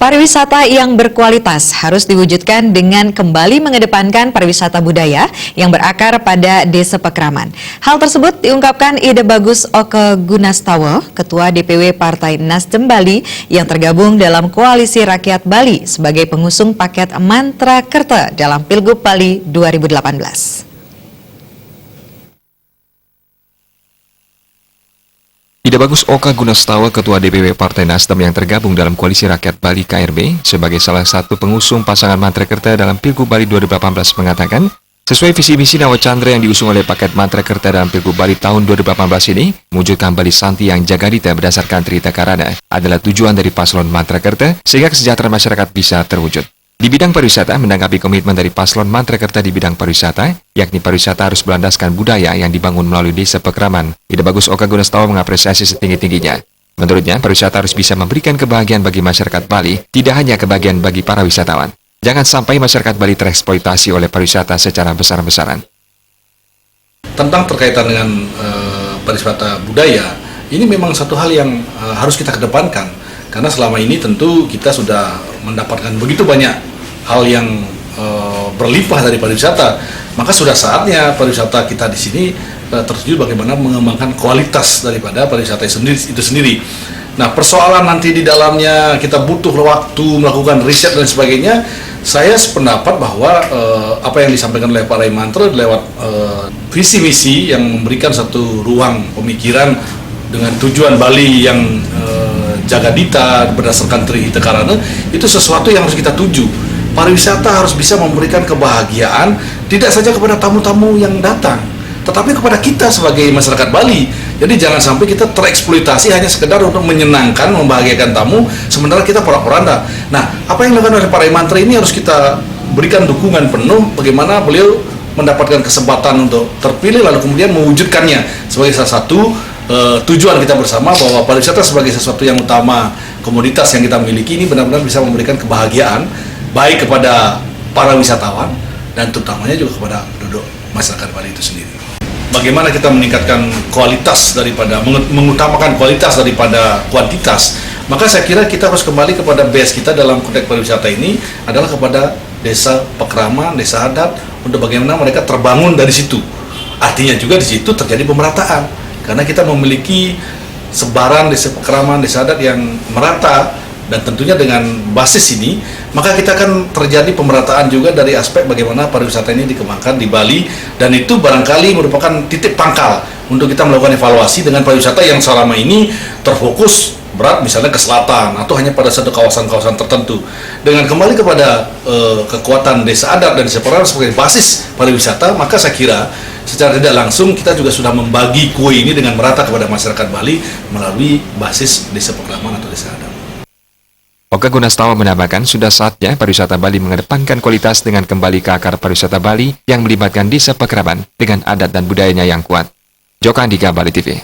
Pariwisata yang berkualitas harus diwujudkan dengan kembali mengedepankan pariwisata budaya yang berakar pada Desa Pekraman. Hal tersebut diungkapkan Ide Bagus Oke Gunastawa, Ketua DPW Partai Nasdem Bali yang tergabung dalam Koalisi Rakyat Bali sebagai pengusung paket Mantra Kerta dalam Pilgub Bali 2018. Ide Bagus Oke Gunastawa, Ketua DPW Partai Nasdem yang tergabung dalam Koalisi Rakyat Bali KRB sebagai salah satu pengusung pasangan Mantra Kerta dalam Pilgub Bali 2018 mengatakan, sesuai visi misi Nawacandra yang diusung oleh paket Mantra Kerta dalam Pilgub Bali tahun 2018 ini, mewujudkan Bali Santi yang jagadita berdasarkan Trita Karana adalah tujuan dari paslon Mantra Kerta sehingga kesejahteraan masyarakat bisa terwujud. Di bidang pariwisata, menanggapi komitmen dari paslon Mantra Kerta di bidang pariwisata, yakni pariwisata harus berlandaskan budaya yang dibangun melalui Desa Pekraman. Ide Bagus Oke Gunastawa mengapresiasi setinggi-tingginya. Menurutnya, pariwisata harus bisa memberikan kebahagiaan bagi masyarakat Bali, tidak hanya kebahagiaan bagi para wisatawan. Jangan sampai masyarakat Bali tereksploitasi oleh pariwisata secara besar-besaran. Tentang terkaitan dengan pariwisata budaya, ini memang satu hal yang harus kita kedepankan. Karena selama ini tentu kita sudah mendapatkan begitu banyak hal yang berlimpah dari pariwisata, maka sudah saatnya pariwisata kita di sini tertuju bagaimana mengembangkan kualitas daripada pariwisata itu sendiri. Nah, persoalan nanti di dalamnya kita butuh waktu melakukan riset dan sebagainya. Saya sependapat bahwa apa yang disampaikan oleh Pak Ray Mantra lewat visi misi yang memberikan satu ruang pemikiran dengan tujuan Bali yang jagadita berdasarkan Trita Karana, itu sesuatu yang harus kita tuju. Pariwisata harus bisa memberikan kebahagiaan tidak saja kepada tamu-tamu yang datang, tetapi kepada kita sebagai masyarakat Bali. Jadi jangan sampai kita tereksploitasi hanya sekedar untuk menyenangkan, membahagiakan tamu, sementara kita porak-poranda. Nah, apa yang dilakukan oleh Pak Ray Mantra ini harus kita berikan dukungan penuh bagaimana beliau mendapatkan kesempatan untuk terpilih lalu kemudian mewujudkannya sebagai salah satu tujuan kita bersama, bahwa pariwisata sebagai sesuatu yang utama, komoditas yang kita miliki ini benar-benar bisa memberikan kebahagiaan baik kepada para wisatawan dan terutamanya juga kepada penduduk masyarakat Bali itu sendiri. Bagaimana kita meningkatkan kualitas daripada mengutamakan kualitas daripada kuantitas, maka saya kira kita harus kembali kepada base kita dalam konteks pariwisata ini adalah kepada desa Pekraman, desa adat, untuk bagaimana mereka terbangun dari situ. Artinya juga di situ terjadi pemerataan. Karena kita memiliki sebaran desa Pekraman, desa adat yang merata, dan tentunya dengan basis ini, maka kita akan terjadi pemerataan juga dari aspek bagaimana pariwisata ini dikembangkan di Bali, dan itu barangkali merupakan titik pangkal untuk kita melakukan evaluasi dengan pariwisata yang selama ini terfokus berat misalnya ke selatan atau hanya pada satu kawasan-kawasan tertentu. Dengan kembali kepada kekuatan desa adat dan desa Pekraman sebagai basis pariwisata, maka saya kira secara tidak langsung kita juga sudah membagi kue ini dengan merata kepada masyarakat Bali melalui basis desa Pekraman atau desa adat. Oke Gunastawa menambahkan sudah saatnya pariwisata Bali mengedepankan kualitas dengan kembali ke akar pariwisata Bali yang melibatkan Desa Pekraman dengan adat dan budayanya yang kuat. Joko Andika, Bali TV.